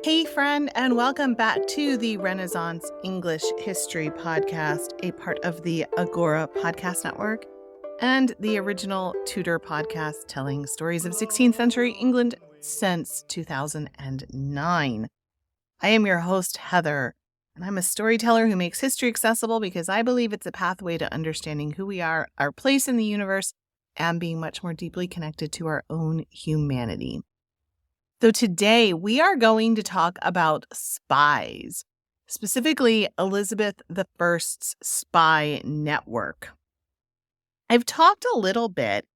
Hey, friend, and welcome back to the Renaissance English History Podcast, a part of the Agora Podcast Network and the original Tudor podcast telling stories of 16th century England since 2009. I am your host, Heather, and I'm a storyteller who makes history accessible because I believe it's a pathway to understanding who we are, our place in the universe, and being much more deeply connected to our own humanity. So today we are going to talk about spies, specifically Elizabeth I's spy network. I've talked a little bit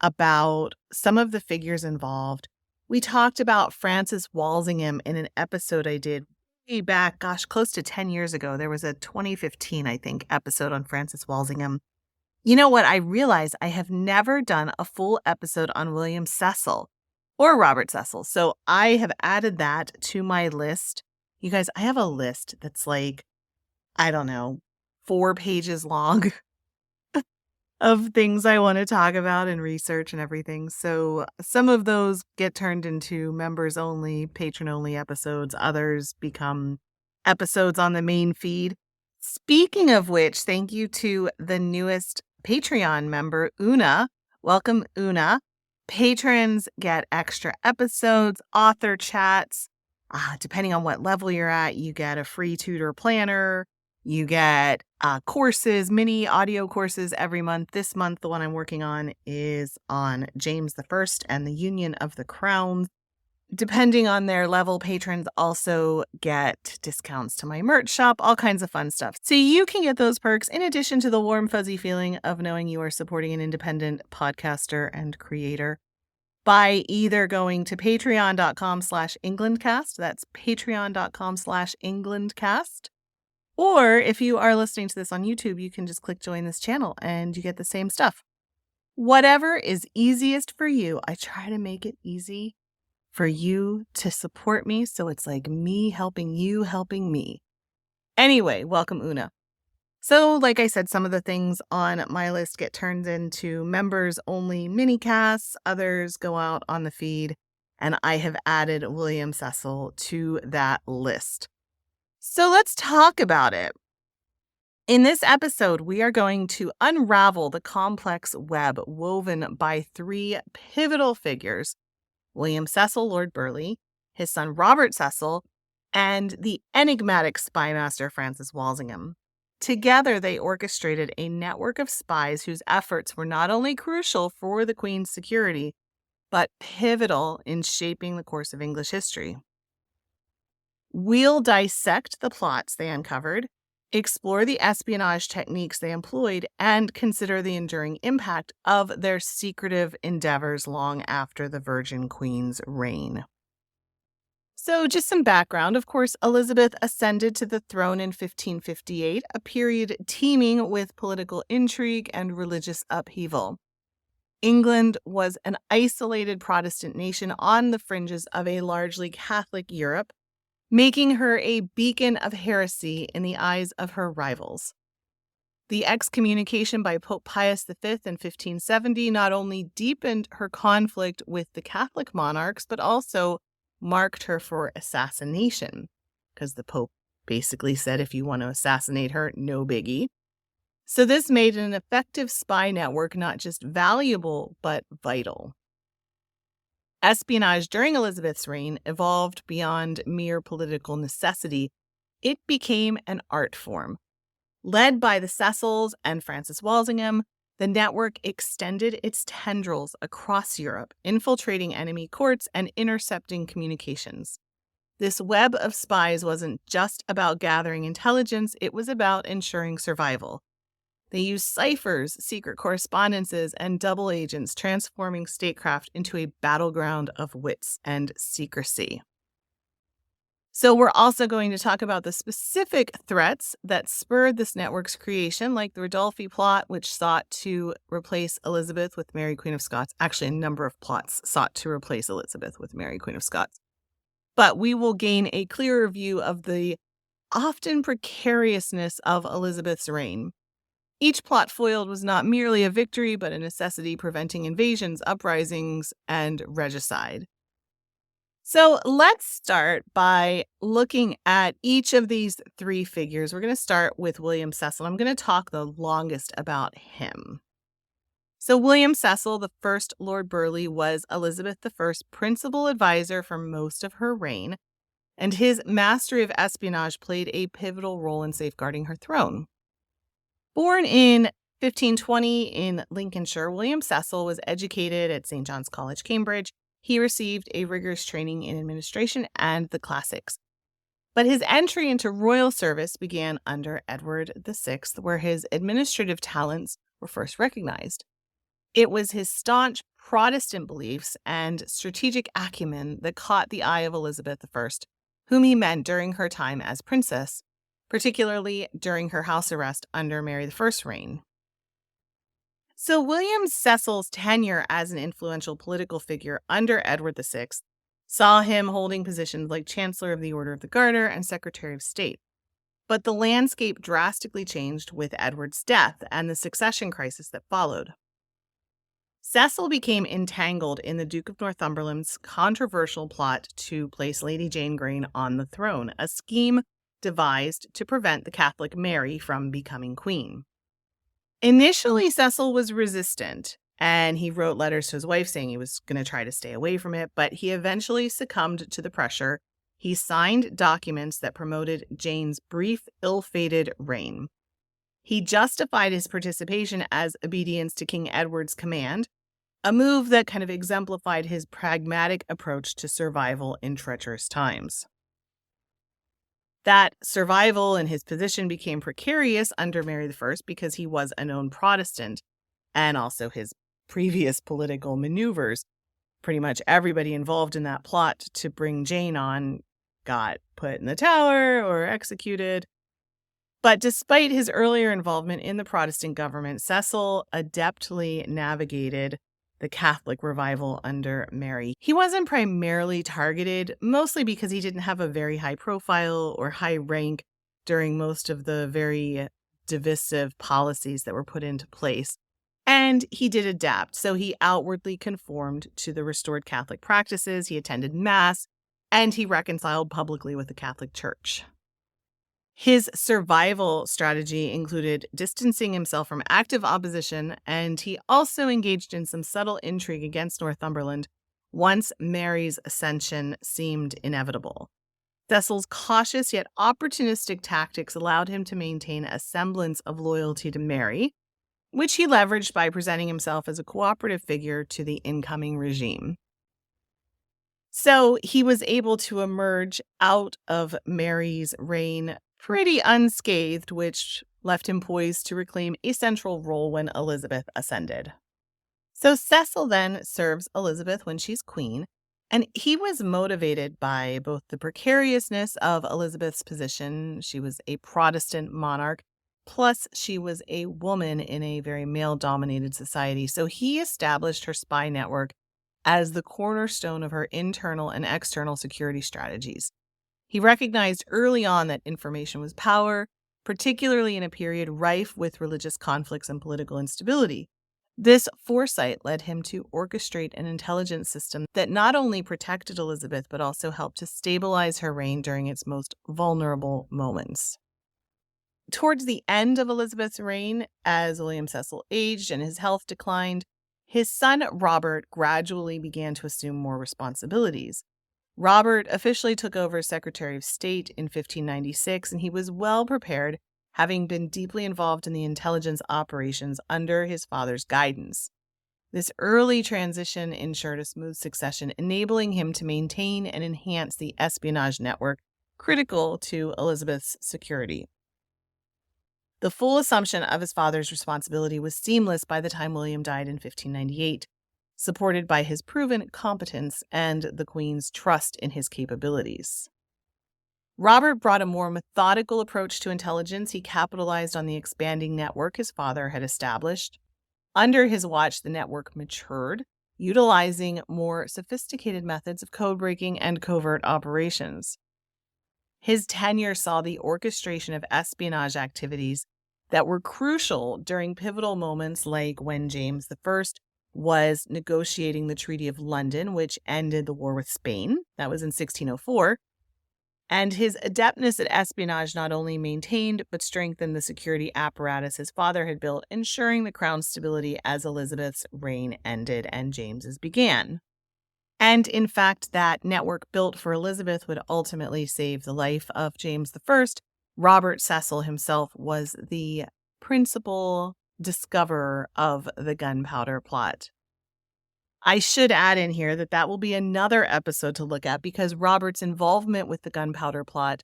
about some of the figures involved. We talked about Francis Walsingham in an episode I did way back, close to 10 years ago. There was a 2015, I think, episode on Francis Walsingham. You know what? I realized I have never done a full episode on William Cecil or Robert Cecil. So I have added that to my list. You guys, I have a list that's like, 4 pages long of things I want to talk about and research and everything. So some of those get turned into members only, patron only episodes. Others become episodes on the main feed. Speaking of which, thank you to the newest Patreon member, Una. Welcome, Una. Patrons get extra episodes, author chats. Depending on what level you're at, you get a free tutor planner. You get courses, mini audio courses every month. This month, the one I'm working on is on James I and the Union of the Crowns. Depending on their level, patrons also get discounts to my merch shop, all kinds of fun stuff. So you can get those perks in addition to the warm, fuzzy feeling of knowing you are supporting an independent podcaster and creator by either going to patreon.com/englandcast. That's patreon.com/englandcast. Or if you are listening to this on YouTube, you can just click join this channel and you get the same stuff. Whatever is easiest for you, I try to make it easy for you to support me, so it's like me helping you helping me. Anyway, welcome, Una. So, like I said, some of the things on my list get turned into members-only mini-casts. Others go out on the feed, and I have added William Cecil to that list. So let's talk about it. In this episode, we are going to unravel the complex web woven by 3 pivotal figures: William Cecil, Lord Burleigh, his son Robert Cecil, and the enigmatic spymaster Francis Walsingham. Together, they orchestrated a network of spies whose efforts were not only crucial for the Queen's security, but pivotal in shaping the course of English history. We'll dissect the plots they uncovered, explore the espionage techniques they employed, and consider the enduring impact of their secretive endeavors long after the Virgin Queen's reign. So just some background. Of course, Elizabeth ascended to the throne in 1558, a period teeming with political intrigue and religious upheaval. England was an isolated Protestant nation on the fringes of a largely Catholic Europe, making her a beacon of heresy in the eyes of her rivals. The excommunication by Pope Pius V in 1570 not only deepened her conflict with the Catholic monarchs, but also marked her for assassination, because the Pope basically said, if you want to assassinate her, no biggie. So this made an effective spy network not just valuable, but vital. Espionage during Elizabeth's reign evolved beyond mere political necessity. It became an art form. Led by the Cecils and Francis Walsingham, the network extended its tendrils across Europe, infiltrating enemy courts and intercepting communications. This web of spies wasn't just about gathering intelligence, it was about ensuring survival. They used ciphers, secret correspondences, and double agents, transforming statecraft into a battleground of wits and secrecy. So we're also going to talk about the specific threats that spurred this network's creation, like the Ridolfi plot, which sought to replace Elizabeth with Mary, Queen of Scots. Actually, a number of plots sought to replace Elizabeth with Mary, Queen of Scots. But we will gain a clearer view of the often precariousness of Elizabeth's reign. Each plot foiled was not merely a victory, but a necessity preventing invasions, uprisings, and regicide. So let's start by looking at each of these three figures. We're going to start with William Cecil. I'm going to talk the longest about him. So William Cecil, the first Lord Burleigh, was Elizabeth I's principal advisor for most of her reign, and his mastery of espionage played a pivotal role in safeguarding her throne. Born in 1520 in Lincolnshire, William Cecil was educated at St. John's College, Cambridge. He received a rigorous training in administration and the classics. But his entry into royal service began under Edward VI, where his administrative talents were first recognized. It was his staunch Protestant beliefs and strategic acumen that caught the eye of Elizabeth I, whom he met during her time as princess, particularly during her house arrest under Mary I's reign. So William Cecil's tenure as an influential political figure under Edward VI saw him holding positions like Chancellor of the Order of the Garter and Secretary of State. But the landscape drastically changed with Edward's death and the succession crisis that followed. Cecil became entangled in the Duke of Northumberland's controversial plot to place Lady Jane Grey on the throne, a scheme devised to prevent the Catholic Mary from becoming queen. Initially, Cecil was resistant, and he wrote letters to his wife saying he was going to try to stay away from it, but he eventually succumbed to the pressure. He signed documents that promoted Jane's brief, ill-fated reign. He justified his participation as obedience to King Edward's command, a move that kind of exemplified his pragmatic approach to survival in treacherous times. That survival and his position became precarious under Mary I because he was a known Protestant, and also his previous political maneuvers. Pretty much everybody involved in that plot to bring Jane on got put in the Tower or executed. But despite his earlier involvement in the Protestant government, Cecil adeptly navigated the Catholic revival under Mary. He wasn't primarily targeted, mostly because he didn't have a very high profile or high rank during most of the very divisive policies that were put into place. And he did adapt, so he outwardly conformed to the restored Catholic practices, he attended Mass, and he reconciled publicly with the Catholic Church. His survival strategy included distancing himself from active opposition, and he also engaged in some subtle intrigue against Northumberland once Mary's ascension seemed inevitable. Cecil's cautious yet opportunistic tactics allowed him to maintain a semblance of loyalty to Mary, which he leveraged by presenting himself as a cooperative figure to the incoming regime. So he was able to emerge out of Mary's reign pretty unscathed, which left him poised to reclaim a central role when Elizabeth ascended. So Cecil then serves Elizabeth when she's queen, and he was motivated by both the precariousness of Elizabeth's position — she was a Protestant monarch, plus she was a woman in a very male-dominated society. So he established her spy network as the cornerstone of her internal and external security strategies. He recognized early on that information was power, particularly in a period rife with religious conflicts and political instability. This foresight led him to orchestrate an intelligence system that not only protected Elizabeth, but also helped to stabilize her reign during its most vulnerable moments. Towards the end of Elizabeth's reign, as William Cecil aged and his health declined, his son Robert gradually began to assume more responsibilities. Robert officially took over Secretary of State in 1596, and he was well prepared, having been deeply involved in the intelligence operations under his father's guidance. This early transition ensured a smooth succession, enabling him to maintain and enhance the espionage network critical to Elizabeth's security. The full assumption of his father's responsibility was seamless by the time William died in 1598. Supported by his proven competence and the Queen's trust in his capabilities. Robert brought a more methodical approach to intelligence. He capitalized on the expanding network his father had established. Under his watch, the network matured, utilizing more sophisticated methods of code-breaking and covert operations. His tenure saw the orchestration of espionage activities that were crucial during pivotal moments like when James I was negotiating the Treaty of London, which ended the war with Spain. That was in 1604. And his adeptness at espionage not only maintained but strengthened the security apparatus his father had built, ensuring the crown's stability as Elizabeth's reign ended and James's began. And in fact, that network built for Elizabeth would ultimately save the life of James I. Robert Cecil himself was the principal discoverer of the gunpowder plot. I should add in here that will be another episode to look at because Robert's involvement with the gunpowder plot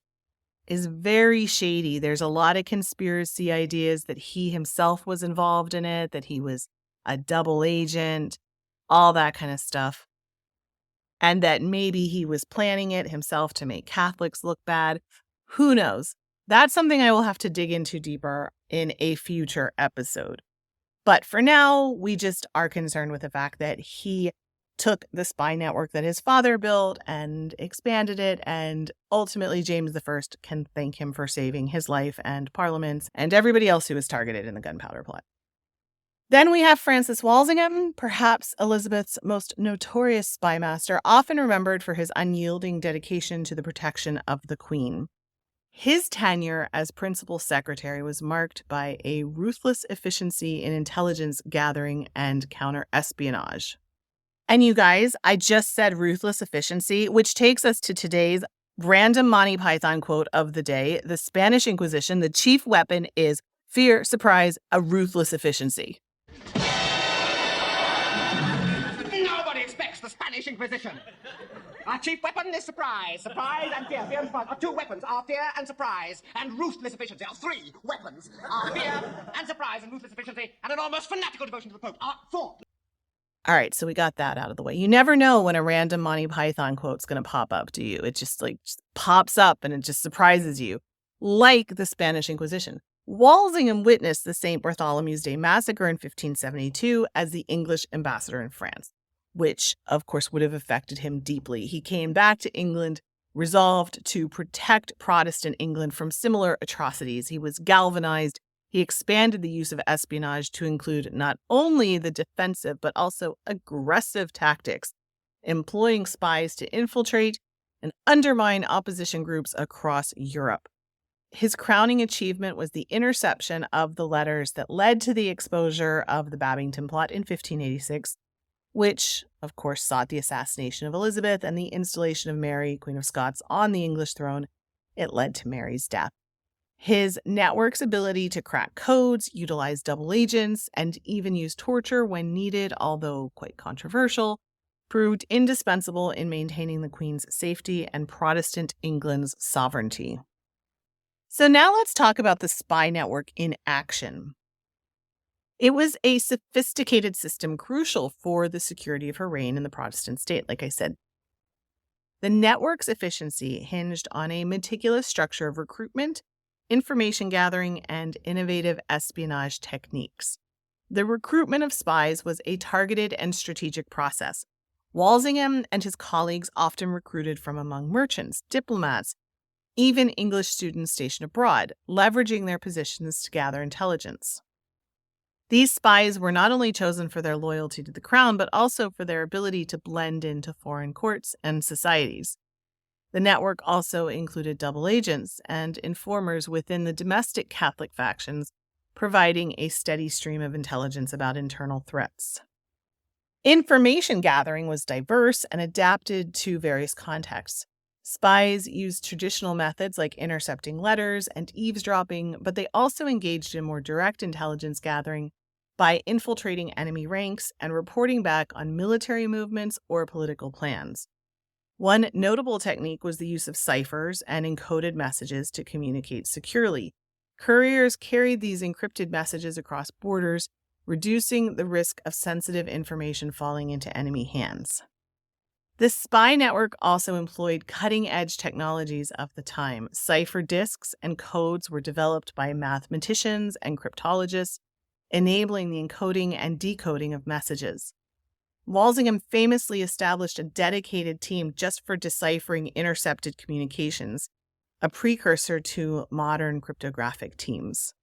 is very shady. There's a lot of conspiracy ideas that he himself was involved in it, that he was a double agent, all that kind of stuff. And that maybe he was planning it himself to make Catholics look bad. Who knows? That's something I will have to dig into deeper in a future episode. But for now, we just are concerned with the fact that he took the spy network that his father built and expanded it, and ultimately James I can thank him for saving his life and Parliament's and everybody else who was targeted in the gunpowder plot. Then we have Francis Walsingham, perhaps Elizabeth's most notorious spymaster, often remembered for his unyielding dedication to the protection of the Queen. His tenure as principal secretary was marked by a ruthless efficiency in intelligence gathering and counter-espionage. And you guys, I just said ruthless efficiency, which takes us to today's random Monty Python quote of the day. The Spanish Inquisition, the chief weapon is fear, surprise, a ruthless efficiency. Nobody expects the Spanish Inquisition. Our chief weapon is surprise. Surprise and fear. Fear and surprise. Our two weapons are fear and surprise and ruthless efficiency. Our three weapons are fear and surprise and ruthless efficiency and an almost fanatical devotion to the Pope. Our four. All right, so we got that out of the way. You never know when a random Monty Python quote's going to pop up, do you? It just pops up and it just surprises you, like the Spanish Inquisition. Walsingham witnessed the St. Bartholomew's Day massacre in 1572 as the English ambassador in France, which, of course, would have affected him deeply. He came back to England resolved to protect Protestant England from similar atrocities. He was galvanized. He expanded the use of espionage to include not only the defensive, but also aggressive tactics, employing spies to infiltrate and undermine opposition groups across Europe. His crowning achievement was the interception of the letters that led to the exposure of the Babington plot in 1586, which, of course, sought the assassination of Elizabeth and the installation of Mary, Queen of Scots, on the English throne. It led to Mary's death. His network's ability to crack codes, utilize double agents, and even use torture when needed, although quite controversial, proved indispensable in maintaining the Queen's safety and Protestant England's sovereignty. So now let's talk about the spy network in action. It was a sophisticated system crucial for the security of her reign in the Protestant state, like I said. The network's efficiency hinged on a meticulous structure of recruitment, information gathering, and innovative espionage techniques. The recruitment of spies was a targeted and strategic process. Walsingham and his colleagues often recruited from among merchants, diplomats, even English students stationed abroad, leveraging their positions to gather intelligence. These spies were not only chosen for their loyalty to the crown, but also for their ability to blend into foreign courts and societies. The network also included double agents and informers within the domestic Catholic factions, providing a steady stream of intelligence about internal threats. Information gathering was diverse and adapted to various contexts. Spies used traditional methods like intercepting letters and eavesdropping, but they also engaged in more direct intelligence gathering by infiltrating enemy ranks and reporting back on military movements or political plans. One notable technique was the use of ciphers and encoded messages to communicate securely. Couriers carried these encrypted messages across borders, reducing the risk of sensitive information falling into enemy hands. The spy network also employed cutting-edge technologies of the time. Cipher disks and codes were developed by mathematicians and cryptologists, enabling the encoding and decoding of messages. Walsingham famously established a dedicated team just for deciphering intercepted communications, a precursor to modern cryptographic teams.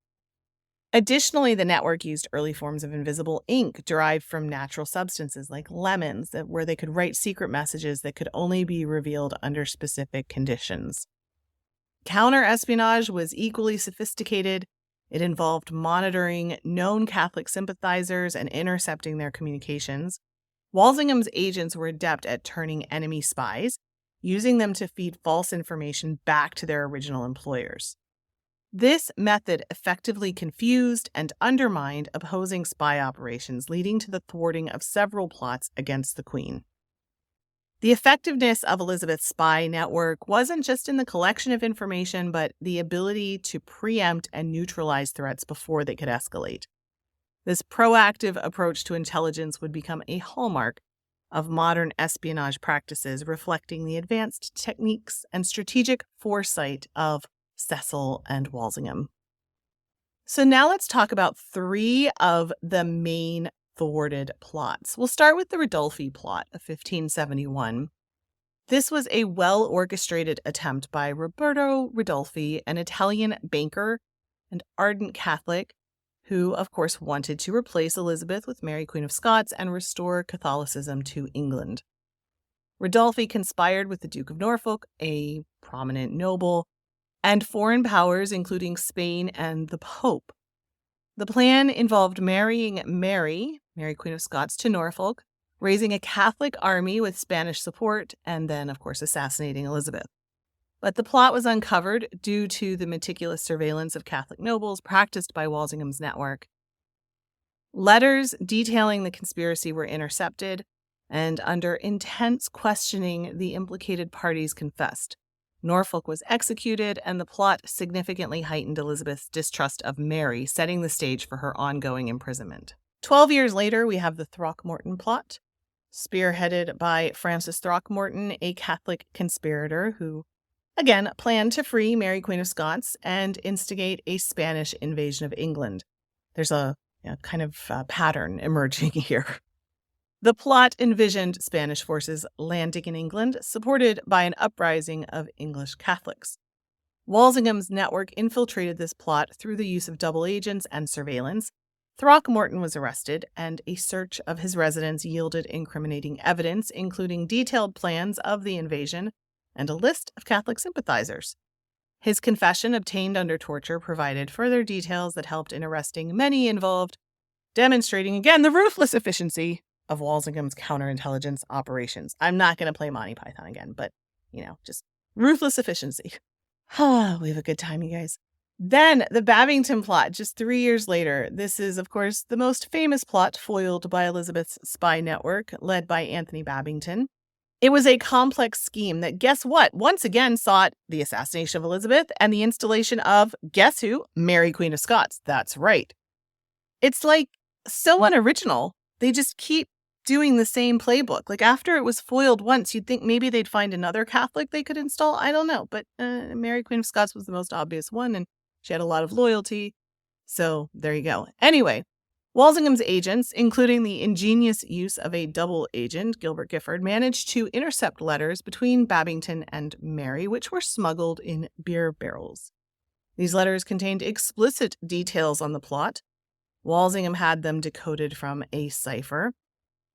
Additionally, the network used early forms of invisible ink derived from natural substances like lemons, where they could write secret messages that could only be revealed under specific conditions. Counter-espionage was equally sophisticated. It involved monitoring known Catholic sympathizers and intercepting their communications. Walsingham's agents were adept at turning enemy spies, using them to feed false information back to their original employers. This method effectively confused and undermined opposing spy operations, leading to the thwarting of several plots against the Queen. The effectiveness of Elizabeth's spy network wasn't just in the collection of information, but the ability to preempt and neutralize threats before they could escalate. This proactive approach to intelligence would become a hallmark of modern espionage practices, reflecting the advanced techniques and strategic foresight of Cecil and Walsingham. So now let's talk about 3 of the main thwarted plots. We'll start with the Ridolfi plot of 1571. This was a well-orchestrated attempt by Roberto Ridolfi, an Italian banker and ardent Catholic who, of course, wanted to replace Elizabeth with Mary, Queen of Scots, and restore Catholicism to England. Ridolfi conspired with the Duke of Norfolk, a prominent noble, and foreign powers, including Spain and the Pope. The plan involved marrying Mary, Queen of Scots, to Norfolk, raising a Catholic army with Spanish support, and then, of course, assassinating Elizabeth. But the plot was uncovered due to the meticulous surveillance of Catholic nobles practiced by Walsingham's network. Letters detailing the conspiracy were intercepted, and under intense questioning, the implicated parties confessed. Norfolk was executed, and the plot significantly heightened Elizabeth's distrust of Mary, setting the stage for her ongoing imprisonment. 12 years later, we have the Throckmorton plot, spearheaded by Francis Throckmorton, a Catholic conspirator who, again, planned to free Mary, Queen of Scots, and instigate a Spanish invasion of England. There's a kind of pattern emerging here. The plot envisioned Spanish forces landing in England, supported by an uprising of English Catholics. Walsingham's network infiltrated this plot through the use of double agents and surveillance. Throckmorton was arrested, and a search of his residence yielded incriminating evidence, including detailed plans of the invasion and a list of Catholic sympathizers. His confession, obtained under torture, provided further details that helped in arresting many involved, demonstrating again the ruthless efficiency of Walsingham's counterintelligence operations. I'm not going to play Monty Python again, but, just ruthless efficiency. We have a good time, you guys. Then the Babington plot, just 3 years later. This is, of course, the most famous plot foiled by Elizabeth's spy network, led by Anthony Babington. It was a complex scheme that, guess what, once again sought the assassination of Elizabeth and the installation of, guess who? Mary, Queen of Scots. That's right. It's so unoriginal. They just keep doing the same playbook. After it was foiled once, you'd think maybe they'd find another Catholic they could install. I don't know. But Mary, Queen of Scots was the most obvious one, and she had a lot of loyalty. So there you go. Anyway, Walsingham's agents, including the ingenious use of a double agent, Gilbert Gifford, managed to intercept letters between Babington and Mary, which were smuggled in beer barrels. These letters contained explicit details on the plot. Walsingham had them decoded from a cipher.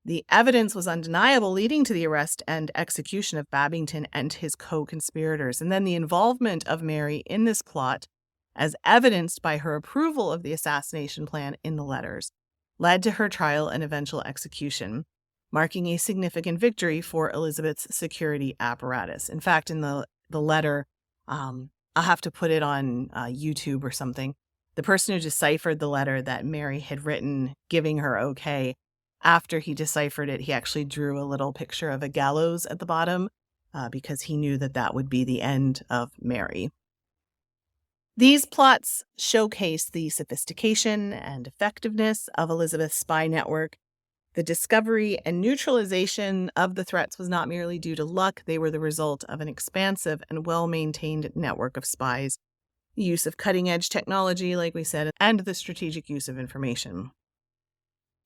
The evidence was undeniable, leading to the arrest and execution of Babington and his co-conspirators. And then the involvement of Mary in this plot, as evidenced by her approval of the assassination plan in the letters, led to her trial and eventual execution, marking a significant victory for Elizabeth's security apparatus. In fact, in the letter, I'll have to put it on YouTube or something. The person who deciphered the letter that Mary had written, giving her okay, after he deciphered it, he actually drew a little picture of a gallows at the bottom because he knew that would be the end of Mary. These plots showcase the sophistication and effectiveness of Elizabeth's spy network. The discovery and neutralization of the threats was not merely due to luck. They were the result of an expansive and well-maintained network of spies, the use of cutting-edge technology, like we said, and the strategic use of information.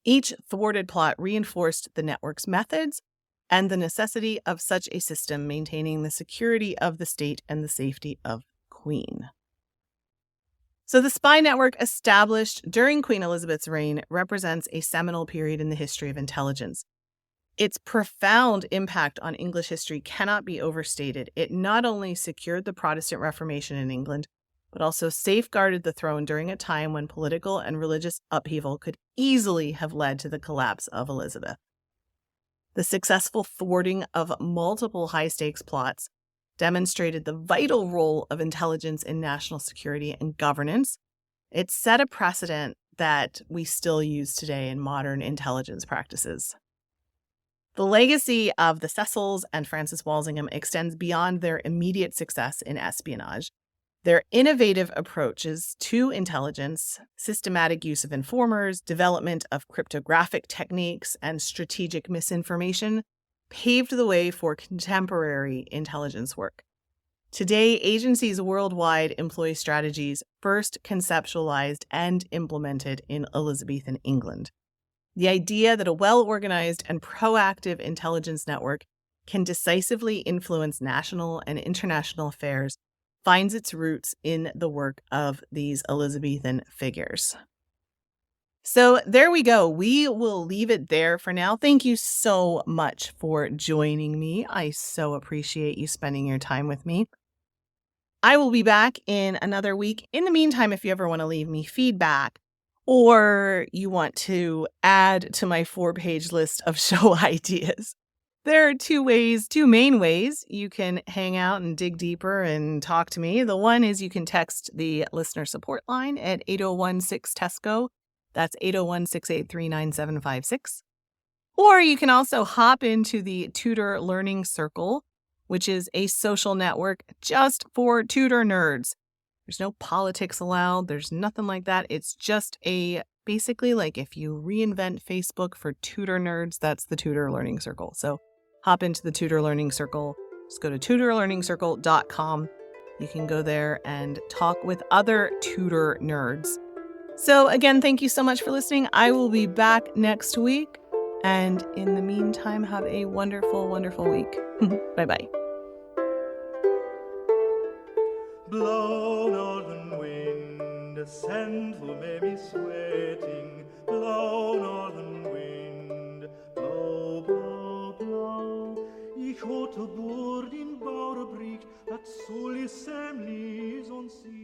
Each thwarted plot reinforced the network's methods and the necessity of such a system maintaining the security of the state and the safety of Queen. So the spy network established during Queen Elizabeth's reign represents a seminal period in the history of intelligence. Its profound impact on English history cannot be overstated. It not only secured the Protestant Reformation in England, but also safeguarded the throne during a time when political and religious upheaval could easily have led to the collapse of Elizabeth. The successful thwarting of multiple high-stakes plots demonstrated the vital role of intelligence in national security and governance. It set a precedent that we still use today in modern intelligence practices. The legacy of the Cecils and Francis Walsingham extends beyond their immediate success in espionage. Their innovative approaches to intelligence, systematic use of informers, development of cryptographic techniques, and strategic misinformation paved the way for contemporary intelligence work. Today, agencies worldwide employ strategies first conceptualized and implemented in Elizabethan England. The idea that a well-organized and proactive intelligence network can decisively influence national and international affairs finds its roots in the work of these Elizabethan figures. So there we go. We will leave it there for now. Thank you so much for joining me. I so appreciate you spending your time with me. I will be back in another week. In the meantime, if you ever want to leave me feedback or you want to add to my 4-page list of show ideas, there are two main ways you can hang out and dig deeper and talk to me. The one is you can text the listener support line at 8016-TESCO. That's 801-683-9756. Or you can also hop into the Tutor Learning Circle, which is a social network just for tutor nerds. There's no politics allowed. There's nothing like that. It's just basically like if you reinvent Facebook for tutor nerds, that's the Tutor Learning Circle. So hop into the Tutor Learning Circle. Just go to tutorlearningscircle.com. You can go there and talk with other tutor nerds. So again, thank you so much for listening. I will be back next week. And in the meantime, have a wonderful, wonderful week. Bye-bye. Blow, northern wind, a scent will make me sweating. Blow, northern wind, blow, blow, blow. Ich hatte Bord in Bauerbrick, dat soll is semlis on sea.